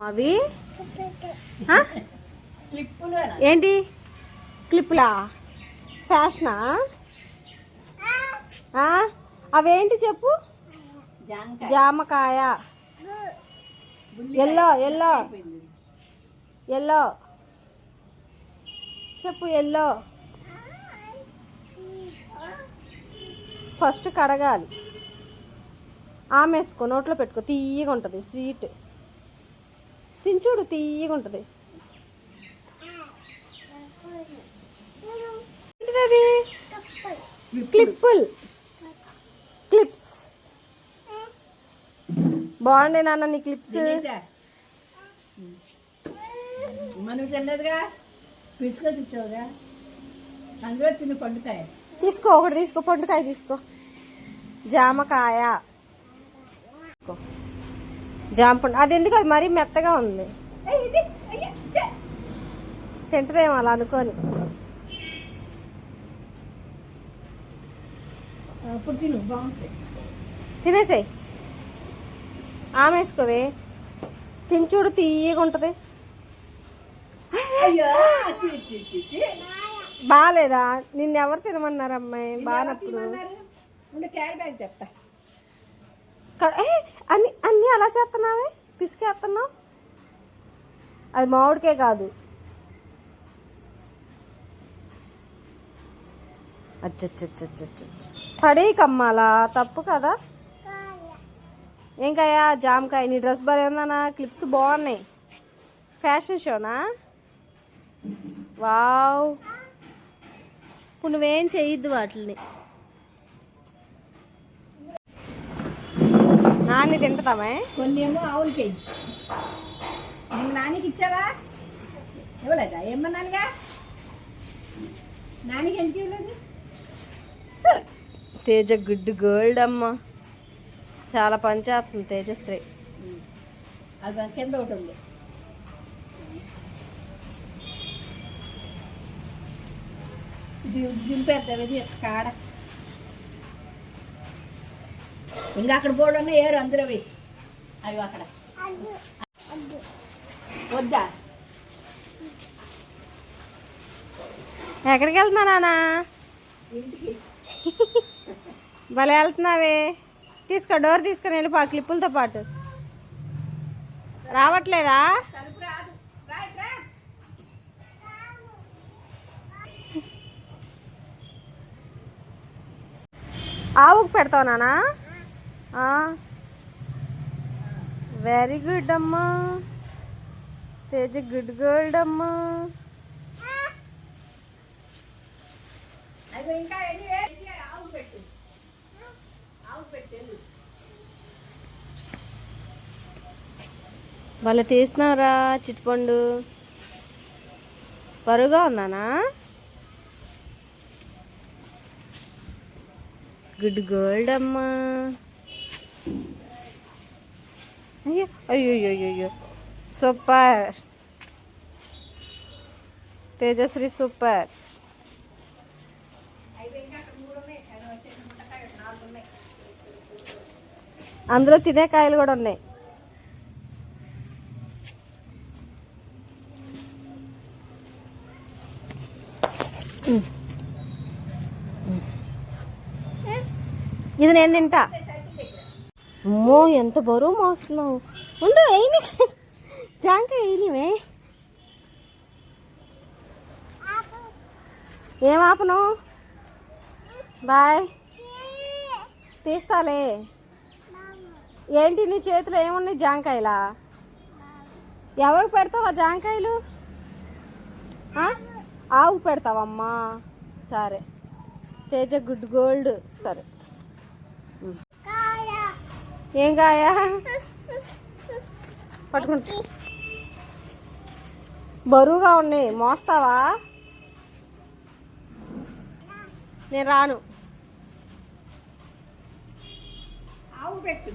అవి ఏంటి క్లిప్పులా ఫ్యాషనా అవేంటి చెప్పు. జామకాయ ఎల్లో ఎల్లో ఎల్లో చెప్పు. ఎల్లో ఫస్ట్ కడగాలి, ఆమేసుకో, నోట్లో పెట్టుకో, తీయగా ఉంటుంది, స్వీట్ తించుడు తీయగా ఉంటుంది. ఏంటిది? క్లిప్స్ బాగుండే నాన్న నీ క్లిప్స్. మనకు తెలియదుగా, పిలుచుకొని తింటావుగా, అందులో తిని పండుకాయ తీసుకో, ఒకటి తీసుకో, పండుకాయ తీసుకో. జామకాయ జామ పండు, అది ఎందుకు, అది మరీ మెత్తగా ఉంది, తింటదేమో అలా అనుకోని. అప్పుడు తిను, బాగుంటాయి. తినేసాయి, ఆమెసుకోవే, తించుడు తీయగా ఉంటుంది. బాగాలేదా? నిన్నెవరు తినమన్నారు అమ్మాయి? బాగానప్పుడు క్యారీ బ్యాగ్ చెప్తా. అన్ని అన్నీ అలా చేస్తున్నావే, పిసికేస్తున్నావు. అది మామిడికే కాదు. అచ్చచ్చచ్చచ్చ పడేయకమ్మాలా, తప్పు కదా. ఏం కాయ? జామకాయ. నీ డ్రెస్ బాగా ఉందన్నా, క్లిప్స్ బాగున్నాయి. ఫ్యాషన్ షోనా? వావ్. ఇప్పుడు నువ్వేం చేయొద్దు వాటిని. నాన్ని తింటామే. కొన్ని ఏమో ఆవులకి నేను నానికి ఇచ్చావా? ఇవ్వలేదా? ఏమన్నానుగా, నానికి ఎందుకు ఇవ్వలేదు? తేజ గుడ్ గర్ల్ అమ్మ, చాలా పని చేస్తుంది తేజశ్రీ. అది కింద ఒకటి ఉంది. దింపేద్దాం కాడ. ఇంకా అక్కడ బోర్డు ఉన్నాయి, ఏరు అందులో అవి అక్కడ వద్దా? ఎక్కడికి వెళ్తున్నా నాన్న? ఇంటికి. భలే వెళ్తున్నావే. తీసుకో, డోర్ తీసుకొని వెళ్ళిపో క్లిప్పులతో పాటు. రావట్లేదా? ఆవుకు పెడతావు నానా? వెరీ గుడ్ అమ్మా, తేజ గుడ్ గర్ల్ అమ్మా. వాళ్ళు తీస్తున్నారా చిట్టుపండు? బరువుగా ఉందానా? గుడ్ గర్ల్ అమ్మా. అయ్యో అయ్యో అయ్యో అయ్యో, సూపర్ తేజశ్రీ, సూపర్. అందులో తినే కాయలు కూడా ఉన్నాయి. ఇది నేను తింటా. అమ్మో, ఎంత బరువు మోస్తున్నావు. ఉండు, అయినా జాంకాయ అయినవే. ఏం ఆపను? బాయ్, తీస్తాలే. ఏంటి నీ చేతిలో ఏమున్నాయి? జాంకాయలా? ఎవరికి పెడతావా జాంకాయలు? ఆవుకు పెడతావమ్మా? సరే, తేజ గుడ్ గోల్డ్. సరే, ఏం కాయా పట్టుకుంటా? బరువుగా ఉన్నాయి, మోస్తావా? నేను రాను. ఆవు పెట్టు.